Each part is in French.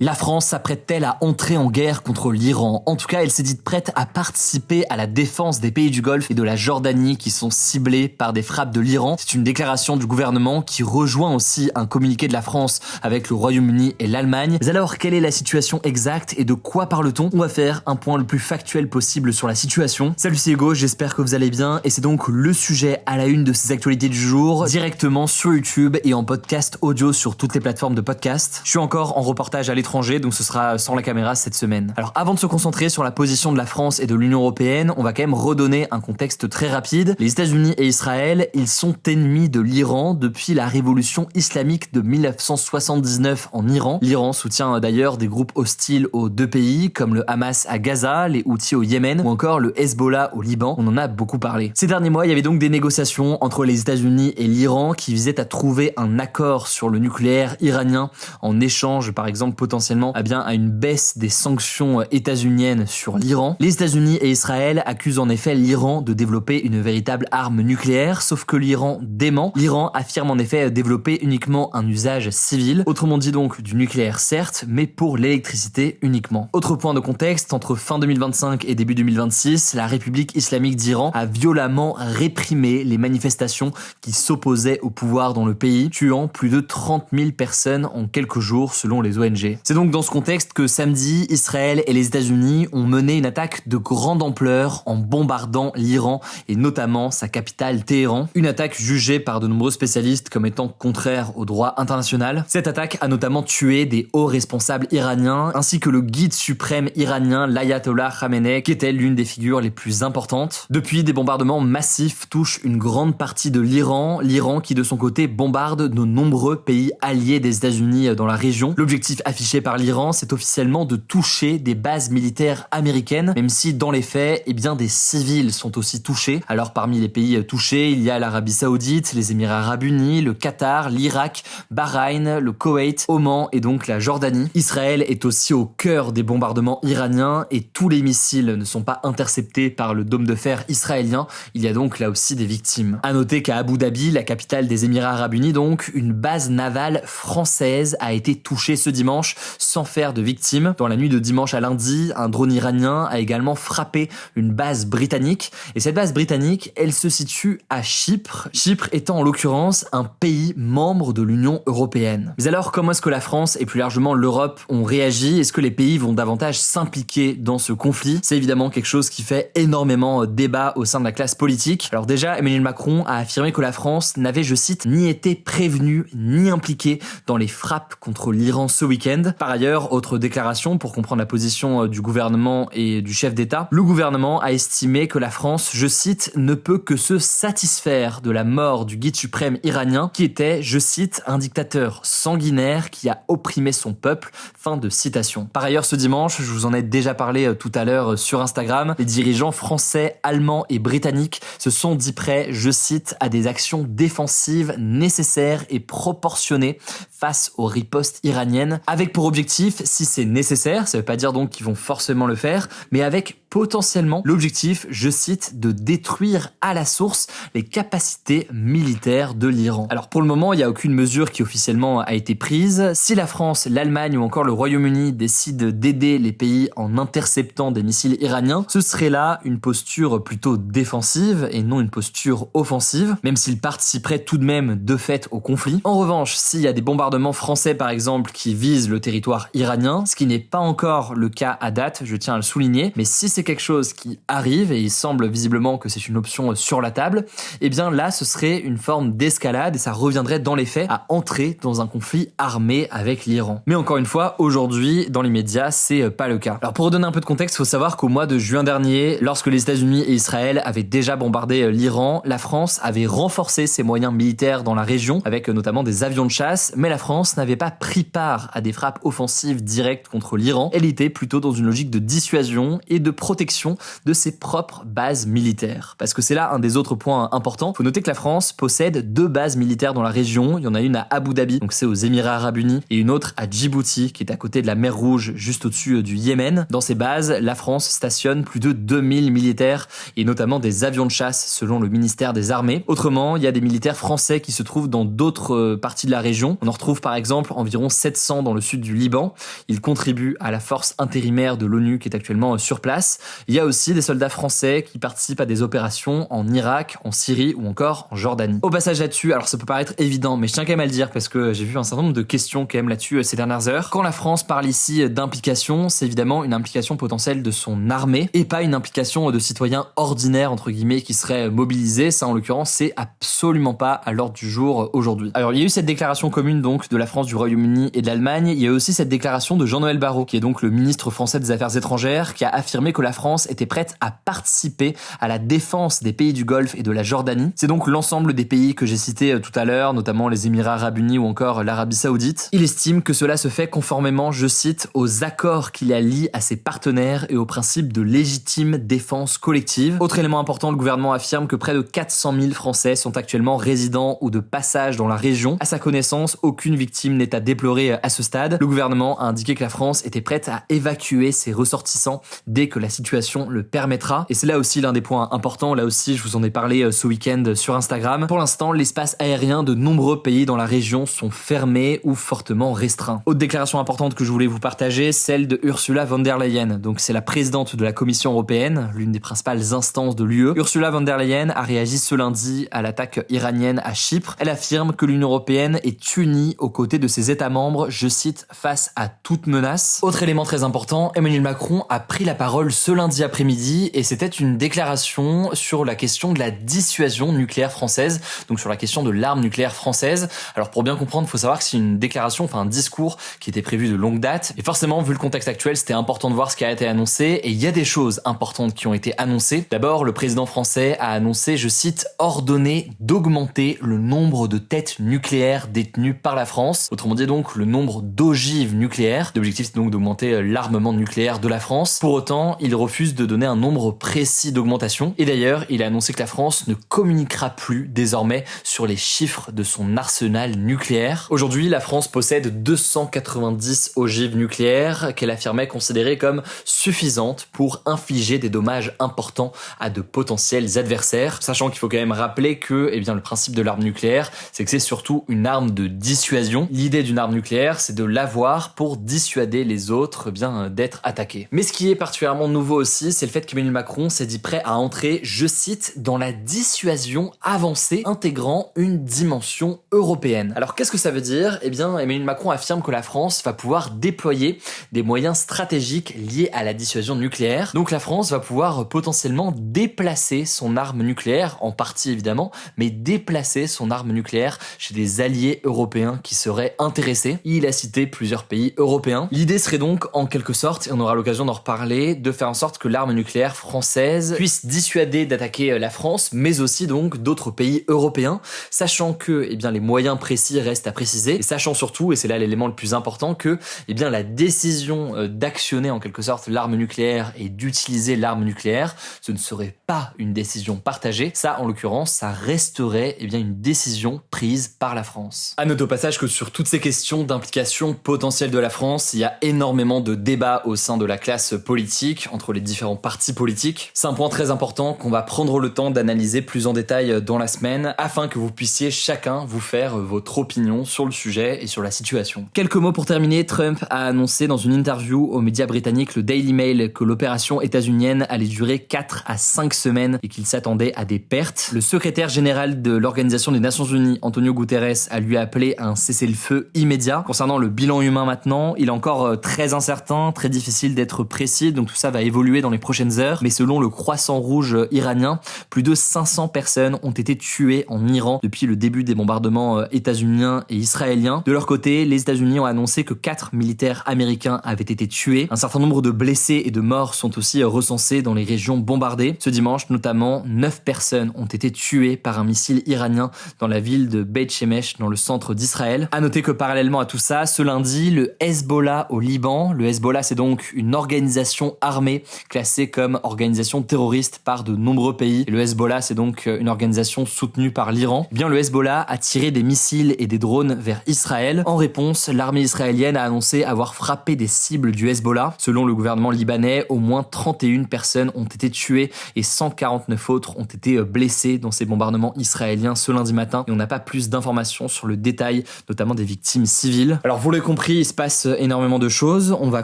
La France s'apprête-t-elle à entrer en guerre contre l'Iran? En tout cas, elle s'est dite prête à participer à la défense des pays du Golfe et de la Jordanie qui sont ciblés par des frappes de l'Iran. C'est une déclaration du gouvernement qui rejoint aussi un communiqué de la France avec le Royaume-Uni et l'Allemagne. Mais alors, quelle est la situation exacte et de quoi parle-t-on? On va faire un point le plus factuel possible sur la situation. Salut, c'est Hugo, j'espère que vous allez bien et c'est donc le sujet à la une de ces actualités du jour, directement sur YouTube et en podcast audio sur toutes les plateformes de podcast. Je suis encore en reportage à l'étranger, donc ce sera sans la caméra cette semaine. Alors avant de se concentrer sur la position de la France et de l'Union européenne, on va quand même redonner un contexte très rapide. Les États-Unis et Israël, ils sont ennemis de l'Iran depuis la révolution islamique de 1979 en Iran. L'Iran soutient d'ailleurs des groupes hostiles aux deux pays, comme le Hamas à Gaza, les Houthis au Yémen ou encore le Hezbollah au Liban. On en a beaucoup parlé. Ces derniers mois, il y avait donc des négociations entre les États-Unis et l'Iran qui visaient à trouver un accord sur le nucléaire iranien en échange, par exemple, potentiellement à une baisse des sanctions états-uniennes sur l'Iran. Les États-Unis et Israël accusent en effet l'Iran de développer une véritable arme nucléaire, sauf que l'Iran dément. L'Iran affirme en effet développer uniquement un usage civil, autrement dit donc du nucléaire certes, mais pour l'électricité uniquement. Autre point de contexte, entre fin 2025 et début 2026, la République islamique d'Iran a violemment réprimé les manifestations qui s'opposaient au pouvoir dans le pays, tuant plus de 30 000 personnes en quelques jours selon les ONG. C'est donc dans ce contexte que samedi, Israël et les États-Unis ont mené une attaque de grande ampleur en bombardant l'Iran et notamment sa capitale Téhéran. Une attaque jugée par de nombreux spécialistes comme étant contraire au droit international. Cette attaque a notamment tué des hauts responsables iraniens ainsi que le guide suprême iranien l'Ayatollah Khamenei qui était l'une des figures les plus importantes. Depuis, des bombardements massifs touchent une grande partie de l'Iran qui de son côté bombarde de nombreux pays alliés des États-Unis dans la région. L'objectif affiché par l'Iran, c'est officiellement de toucher des bases militaires américaines, même si dans les faits, des civils sont aussi touchés. Alors parmi les pays touchés, il y a l'Arabie Saoudite, les Émirats Arabes Unis, le Qatar, l'Irak, Bahreïn, le Koweït, Oman et donc la Jordanie. Israël est aussi au cœur des bombardements iraniens et tous les missiles ne sont pas interceptés par le dôme de fer israélien. Il y a donc là aussi des victimes. À noter qu'à Abu Dhabi, la capitale des Émirats Arabes Unis donc, une base navale française a été touchée ce dimanche sans faire de victimes. Dans la nuit de dimanche à lundi, un drone iranien a également frappé une base britannique. Et cette base britannique, elle se situe à Chypre. Chypre étant en l'occurrence un pays membre de l'Union européenne. Mais alors, comment est-ce que la France et plus largement l'Europe ont réagi? Est-ce que les pays vont davantage s'impliquer dans ce conflit? C'est évidemment quelque chose qui fait énormément débat au sein de la classe politique. Alors déjà, Emmanuel Macron a affirmé que la France n'avait, je cite, ni été prévenue ni impliquée dans les frappes contre l'Iran ce week-end. Par ailleurs, autre déclaration pour comprendre la position du gouvernement et du chef d'État, le gouvernement a estimé que la France, je cite, ne peut que se satisfaire de la mort du guide suprême iranien qui était, je cite, un dictateur sanguinaire qui a opprimé son peuple. Fin de citation. Par ailleurs, ce dimanche, je vous en ai déjà parlé tout à l'heure sur Instagram, les dirigeants français, allemands et britanniques se sont dit prêts, je cite, à des actions défensives nécessaires et proportionnées face aux ripostes iraniennes, avec pour objectif, si c'est nécessaire, ça veut pas dire donc qu'ils vont forcément le faire, mais avec potentiellement l'objectif, je cite, de détruire à la source les capacités militaires de l'Iran. Alors pour le moment, il n'y a aucune mesure qui officiellement a été prise. Si la France, l'Allemagne ou encore le Royaume-Uni décident d'aider les pays en interceptant des missiles iraniens, ce serait là une posture plutôt défensive et non une posture offensive, même s'ils participeraient tout de même de fait au conflit. En revanche, s'il y a des bombardements français par exemple qui visent le territoire iranien, ce qui n'est pas encore le cas à date, je tiens à le souligner, mais si c'est quelque chose qui arrive, et il semble visiblement que c'est une option sur la table, eh bien là ce serait une forme d'escalade et ça reviendrait dans les faits à entrer dans un conflit armé avec l'Iran. Mais encore une fois, aujourd'hui, dans les médias, c'est pas le cas. Alors pour redonner un peu de contexte, il faut savoir qu'au mois de juin dernier, lorsque les États-Unis et Israël avaient déjà bombardé l'Iran, la France avait renforcé ses moyens militaires dans la région, avec notamment des avions de chasse, mais la France n'avait pas pris part à des frappes offensives directes contre l'Iran. Elle était plutôt dans une logique de dissuasion et de protection protection de ses propres bases militaires. Parce que c'est là un des autres points importants. Faut noter que la France possède 2 bases militaires dans la région. Il y en a une à Abu Dhabi, donc c'est aux Émirats Arabes Unis, et une autre à Djibouti, qui est à côté de la mer Rouge, juste au-dessus du Yémen. Dans ces bases, la France stationne plus de 2000 militaires, et notamment des avions de chasse, selon le ministère des Armées. Autrement, il y a des militaires français qui se trouvent dans d'autres parties de la région. On en retrouve par exemple environ 700 dans le sud du Liban. Ils contribuent à la force intérimaire de l'ONU qui est actuellement sur place. Il y a aussi des soldats français qui participent à des opérations en Irak, en Syrie ou encore en Jordanie. Au passage là-dessus, alors ça peut paraître évident, mais je tiens quand même à le dire parce que j'ai vu un certain nombre de questions quand même là-dessus ces dernières heures. Quand la France parle ici d'implication, c'est évidemment une implication potentielle de son armée et pas une implication de citoyens ordinaires entre guillemets qui seraient mobilisés. Ça en l'occurrence, c'est absolument pas à l'ordre du jour aujourd'hui. Alors il y a eu cette déclaration commune donc de la France, du Royaume-Uni et de l'Allemagne. Il y a aussi cette déclaration de Jean-Noël Barrot, qui est donc le ministre français des Affaires étrangères, qui a affirmé que la France était prête à participer à la défense des pays du Golfe et de la Jordanie. C'est donc l'ensemble des pays que j'ai cités tout à l'heure, notamment les Émirats Arabes Unis ou encore l'Arabie Saoudite. Il estime que cela se fait conformément, je cite, aux accords qu'il a liés à ses partenaires et au principe de légitime défense collective. Autre élément important, le gouvernement affirme que près de 400 000 Français sont actuellement résidents ou de passage dans la région. À sa connaissance, aucune victime n'est à déplorer à ce stade. Le gouvernement a indiqué que la France était prête à évacuer ses ressortissants dès que la situation le permettra. Et c'est là aussi l'un des points importants. Là aussi, je vous en ai parlé ce week-end sur Instagram. Pour l'instant, l'espace aérien de nombreux pays dans la région sont fermés ou fortement restreints. Autre déclaration importante que je voulais vous partager, celle de Ursula von der Leyen. Donc c'est la présidente de la Commission européenne, l'une des principales instances de l'UE. Ursula von der Leyen a réagi ce lundi à l'attaque iranienne à Chypre. Elle affirme que l'Union européenne est unie aux côtés de ses États membres, je cite, face à toute menace. Autre élément très important, Emmanuel Macron a pris la parole ce lundi après-midi et c'était une déclaration sur la question de la dissuasion nucléaire française, donc sur la question de l'arme nucléaire française. Alors pour bien comprendre, il faut savoir que c'est une déclaration, enfin un discours qui était prévu de longue date et forcément, vu le contexte actuel, c'était important de voir ce qui a été annoncé et il y a des choses importantes qui ont été annoncées. D'abord, le président français a annoncé, je cite, ordonner d'augmenter le nombre de têtes nucléaires détenues par la France. Autrement dit donc le nombre d'ogives nucléaires. L'objectif c'est donc d'augmenter l'armement nucléaire de la France. Pour autant, il refuse de donner un nombre précis d'augmentation. Et d'ailleurs, il a annoncé que la France ne communiquera plus désormais sur les chiffres de son arsenal nucléaire. Aujourd'hui, la France possède 290 ogives nucléaires qu'elle affirmait considérer comme suffisantes pour infliger des dommages importants à de potentiels adversaires. Sachant qu'il faut quand même rappeler que le principe de l'arme nucléaire, c'est que c'est surtout une arme de dissuasion. L'idée d'une arme nucléaire, c'est de l'avoir pour dissuader les autres d'être attaqués. Mais ce qui est particulièrement nouveau aussi, c'est le fait qu'Emmanuel Macron s'est dit prêt à entrer, je cite, dans la dissuasion avancée intégrant une dimension européenne. Alors qu'est-ce que ça veut dire ? Emmanuel Macron affirme que la France va pouvoir déployer des moyens stratégiques liés à la dissuasion nucléaire. Donc la France va pouvoir potentiellement déplacer son arme nucléaire, en partie évidemment, mais déplacer son arme nucléaire chez des alliés européens qui seraient intéressés. Il a cité plusieurs pays européens. L'idée serait donc, en quelque sorte, et on aura l'occasion d'en reparler, de faire en sorte que l'arme nucléaire française puisse dissuader d'attaquer la France, mais aussi donc d'autres pays européens, sachant que les moyens précis restent à préciser, et sachant surtout, et c'est là l'élément le plus important, que la décision d'actionner en quelque sorte l'arme nucléaire et d'utiliser l'arme nucléaire, ce ne serait pas une décision partagée. Ça, en l'occurrence, ça resterait une décision prise par la France. À noter au passage que sur toutes ces questions d'implication potentielle de la France, il y a énormément de débats au sein de la classe politique, entre les différents partis politiques. C'est un point très important qu'on va prendre le temps d'analyser plus en détail dans la semaine, afin que vous puissiez chacun vous faire votre opinion sur le sujet et sur la situation. Quelques mots pour terminer. Trump a annoncé dans une interview aux médias britanniques le Daily Mail que l'opération états-unienne allait durer 4 à 5 semaines et qu'il s'attendait à des pertes. Le secrétaire général de l'Organisation des Nations Unies, Antonio Guterres, a lui appelé à un cessez-le-feu immédiat. Concernant le bilan humain maintenant, il est encore très incertain, très difficile d'être précis, donc tout ça va évoluer dans les prochaines heures. Mais selon le Croissant Rouge iranien, plus de 500 personnes ont été tuées en Iran depuis le début des bombardements états-uniens et israéliens. De leur côté, les États-Unis ont annoncé que 4 militaires américains avaient été tués. Un certain nombre de blessés et de morts sont aussi recensés dans les régions bombardées. Ce dimanche, notamment, 9 personnes ont été tuées par un missile iranien dans la ville de Beit Shemesh, dans le centre d'Israël. À noter que parallèlement à tout ça, ce lundi, le Hezbollah au Liban, le Hezbollah c'est donc une organisation armée libanais, classé comme organisation terroriste par de nombreux pays. Et le Hezbollah, c'est donc une organisation soutenue par l'Iran. Eh bien, le Hezbollah a tiré des missiles et des drones vers Israël. En réponse, l'armée israélienne a annoncé avoir frappé des cibles du Hezbollah. Selon le gouvernement libanais, au moins 31 personnes ont été tuées et 149 autres ont été blessées dans ces bombardements israéliens ce lundi matin. Et on n'a pas plus d'informations sur le détail, notamment des victimes civiles. Alors vous l'avez compris, il se passe énormément de choses. On va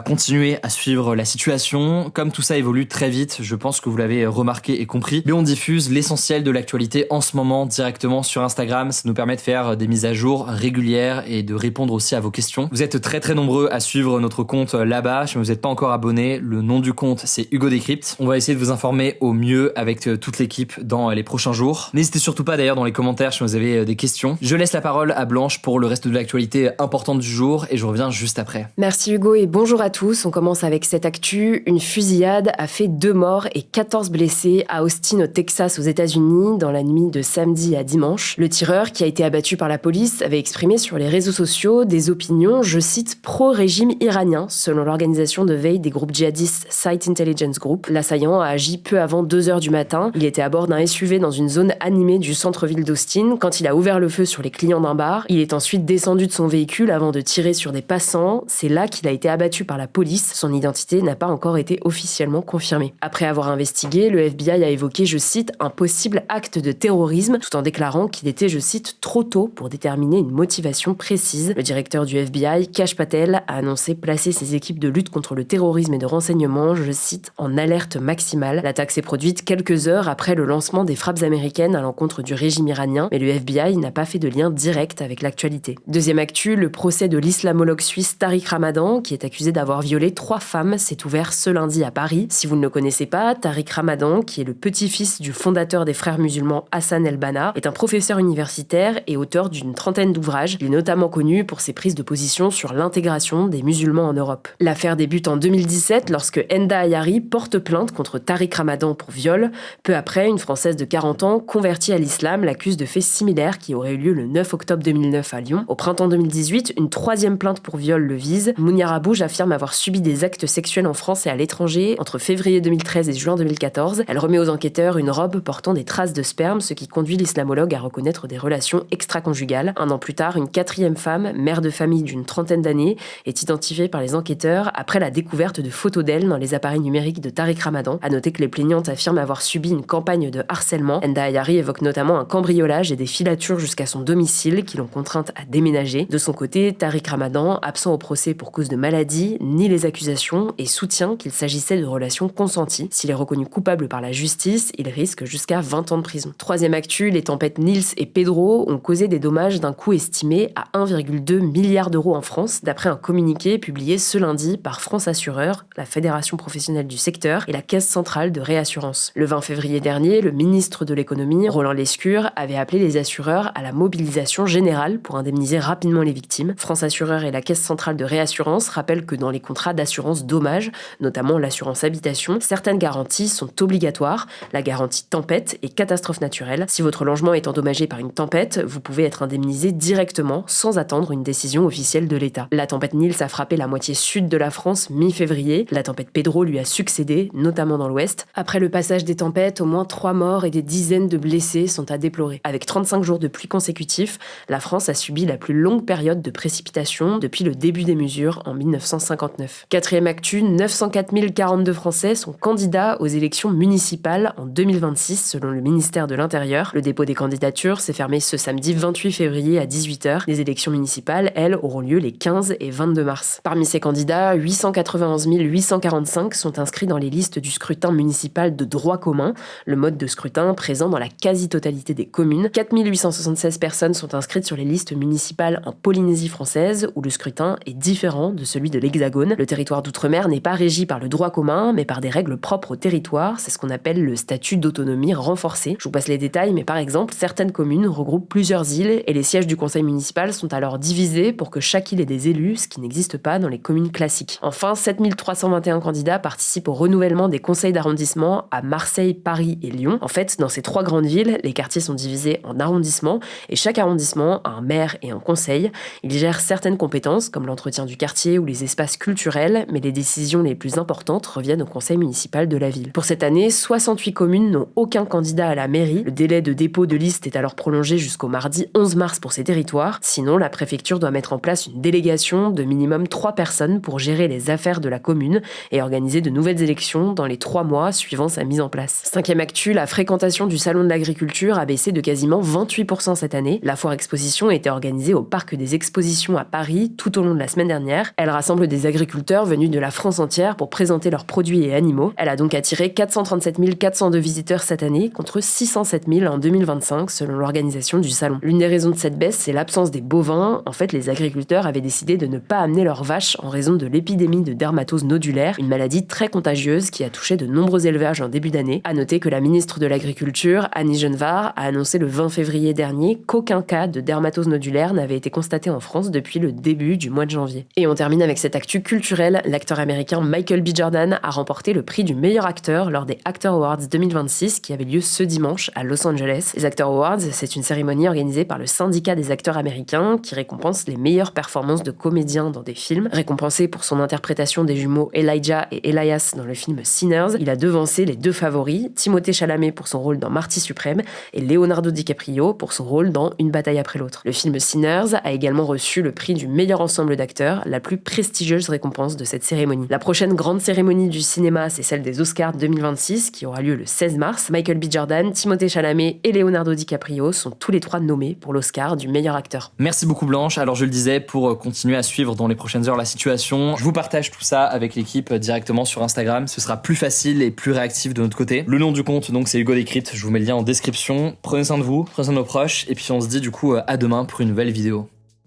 continuer à suivre la situation. Comme tout ça évolue très vite, je pense que vous l'avez remarqué et compris, mais on diffuse l'essentiel de l'actualité en ce moment directement sur Instagram. Ça nous permet de faire des mises à jour régulières et de répondre aussi à vos questions. Vous êtes très nombreux à suivre notre compte là-bas. Si vous n'êtes pas encore abonné, le nom du compte c'est Hugo Décrypte. On va essayer de vous informer au mieux avec toute l'équipe dans les prochains jours. N'hésitez surtout pas d'ailleurs dans les commentaires si vous avez des questions. Je laisse la parole à Blanche pour le reste de l'actualité importante du jour et je reviens juste après. Merci Hugo et bonjour à tous. On commence avec cette actu. Une fusillade a fait 2 morts et 14 blessés à Austin au Texas aux États-Unis dans la nuit de samedi à dimanche. Le tireur, qui a été abattu par la police, avait exprimé sur les réseaux sociaux des opinions, je cite, pro-régime iranien, selon l'organisation de veille des groupes djihadistes Site Intelligence Group. L'assaillant a agi peu avant 2h du matin. Il était à bord d'un SUV dans une zone animée du centre-ville d'Austin quand il a ouvert le feu sur les clients d'un bar. Il est ensuite descendu de son véhicule avant de tirer sur des passants. C'est là qu'il a été abattu par la police. Son identité n'a pas encore été officiellement confirmée. Après avoir investigué, le FBI a évoqué, je cite, un possible acte de terrorisme, tout en déclarant qu'il était, je cite, trop tôt pour déterminer une motivation précise. Le directeur du FBI, Kash Patel, a annoncé placer ses équipes de lutte contre le terrorisme et de renseignement, je cite, en alerte maximale. L'attaque s'est produite quelques heures après le lancement des frappes américaines à l'encontre du régime iranien, mais le FBI n'a pas fait de lien direct avec l'actualité. Deuxième actu, le procès de l'islamologue suisse Tariq Ramadan, qui est accusé d'avoir violé 3 femmes, s'est ouvert ce lundi à Paris. Si vous ne le connaissez pas, Tariq Ramadan, qui est le petit-fils du fondateur des frères musulmans Hassan el-Banna, est un professeur universitaire et auteur d'une trentaine d'ouvrages. Il est notamment connu pour ses prises de position sur l'intégration des musulmans en Europe. L'affaire débute en 2017 lorsque Enda Ayari porte plainte contre Tariq Ramadan pour viol. Peu après, une Française de 40 ans, convertie à l'islam, l'accuse de faits similaires qui auraient eu lieu le 9 octobre 2009 à Lyon. Au printemps 2018, une 3e plainte pour viol le vise. Mounia Rabouj affirme avoir subi des actes sexuels en France et à l'étranger entre février 2013 et juin 2014. Elle remet aux enquêteurs une robe portant des traces de sperme, ce qui conduit l'islamologue à reconnaître des relations extra-conjugales. Un an plus tard, une 4e femme, mère de famille d'une trentaine d'années, est identifiée par les enquêteurs après la découverte de photos d'elle dans les appareils numériques de Tariq Ramadan. À noter que les plaignantes affirment avoir subi une campagne de harcèlement. Enda Ayari évoque notamment un cambriolage et des filatures jusqu'à son domicile qui l'ont contrainte à déménager. De son côté, Tariq Ramadan, absent au procès pour cause de maladie, nie les accusations et soutient qu'il s'agissait de relations consenties. S'il est reconnu coupable par la justice, il risque jusqu'à 20 ans de prison. Troisième actu, les tempêtes Nils et Pedro ont causé des dommages d'un coût estimé à 1,2 milliard d'euros en France, d'après un communiqué publié ce lundi par France Assureurs, la fédération professionnelle du secteur et la Caisse centrale de réassurance. Le 20 février dernier, le ministre de l'économie, Roland Lescure, avait appelé les assureurs à la mobilisation générale pour indemniser rapidement les victimes. France Assureurs et la Caisse centrale de réassurance rappellent que dans les contrats d'assurance dommages, notamment l'assurance habitation, certaines garanties sont obligatoires, la garantie tempête et catastrophe naturelle. Si votre logement est endommagé par une tempête, vous pouvez être indemnisé directement sans attendre une décision officielle de l'État. La tempête Nils a frappé la moitié sud de la France mi-février. La tempête Pedro lui a succédé, notamment dans l'ouest. Après le passage des tempêtes, au moins 3 morts et des dizaines de blessés sont à déplorer. Avec 35 jours de pluie consécutifs, la France a subi la plus longue période de précipitation depuis le début des mesures en 1959. Quatrième actu, 904 042 Français sont candidats aux élections municipales en 2026 selon le ministère de l'Intérieur. Le dépôt des candidatures s'est fermé ce samedi 28 février à 18h. Les élections municipales, elles, auront lieu les 15 et 22 mars. Parmi ces candidats, 891 845 sont inscrits dans les listes du scrutin municipal de droit commun, le mode de scrutin présent dans la quasi-totalité des communes. 4 876 personnes sont inscrites sur les listes municipales en Polynésie française, où le scrutin est différent de celui de l'Hexagone. Le territoire d'outre-mer n'est pas régi par le droit commun, mais par des règles propres au territoire. C'est ce qu'on appelle le statut d'autonomie renforcé. Je vous passe les détails, mais par exemple, certaines communes regroupent plusieurs îles et les sièges du conseil municipal sont alors divisés pour que chaque île ait des élus, ce qui n'existe pas dans les communes classiques. Enfin, 7321 candidats participent au renouvellement des conseils d'arrondissement à Marseille, Paris et Lyon. En fait, dans ces 3 grandes villes, les quartiers sont divisés en arrondissements et chaque arrondissement a un maire et un conseil. Ils gèrent certaines compétences comme l'entretien du quartier ou les espaces culturels, mais les décisions les plus importantes suivantes reviennent au conseil municipal de la ville. Pour cette année, 68 communes n'ont aucun candidat à la mairie. Le délai de dépôt de liste est alors prolongé jusqu'au mardi 11 mars pour ces territoires. Sinon, la préfecture doit mettre en place une délégation de minimum 3 personnes pour gérer les affaires de la commune et organiser de nouvelles élections dans les 3 mois suivant sa mise en place. 5e actu, la fréquentation du salon de l'agriculture a baissé de quasiment 28% cette année. La foire exposition était organisée au parc des expositions à Paris tout au long de la semaine dernière. Elle rassemble des agriculteurs venus de la France entière pour présenter leurs produits et animaux. Elle a donc attiré 437 402 visiteurs cette année contre 607 000 en 2025 selon l'organisation du salon. L'une des raisons de cette baisse, c'est l'absence des bovins. En fait, les agriculteurs avaient décidé de ne pas amener leurs vaches en raison de l'épidémie de dermatose nodulaire, une maladie très contagieuse qui a touché de nombreux élevages en début d'année. À noter que la ministre de l'Agriculture, Annie Genevard, a annoncé le 20 février dernier qu'aucun cas de dermatose nodulaire n'avait été constaté en France depuis le début du mois de janvier. Et on termine avec cette actu culturelle. L'acteur américain Michael B. Jordan a remporté le prix du meilleur acteur lors des Actor Awards 2026 qui avait lieu ce dimanche à Los Angeles. Les Actor Awards, c'est une cérémonie organisée par le syndicat des acteurs américains qui récompense les meilleures performances de comédiens dans des films. Récompensé pour son interprétation des jumeaux Elijah et Elias dans le film Sinners, il a devancé les 2 favoris, Timothée Chalamet pour son rôle dans Marty Suprême et Leonardo DiCaprio pour son rôle dans Une bataille après l'autre. Le film Sinners a également reçu le prix du meilleur ensemble d'acteurs, la plus prestigieuse récompense de cette cérémonie. La prochaine grande cérémonie du cinéma, c'est celle des Oscars 2026 qui aura lieu le 16 mars. Michael B. Jordan, Timothée Chalamet et Leonardo DiCaprio sont tous les 3 nommés pour l'Oscar du meilleur acteur. Merci beaucoup Blanche. Alors je le disais, pour continuer à suivre dans les prochaines heures la situation, je vous partage tout ça avec l'équipe directement sur Instagram. Ce sera plus facile et plus réactif de notre côté. Le nom du compte donc c'est Hugo Décrypte. Je vous mets le lien en description. Prenez soin de vous, prenez soin de nos proches et puis on se dit du coup à demain pour une nouvelle vidéo.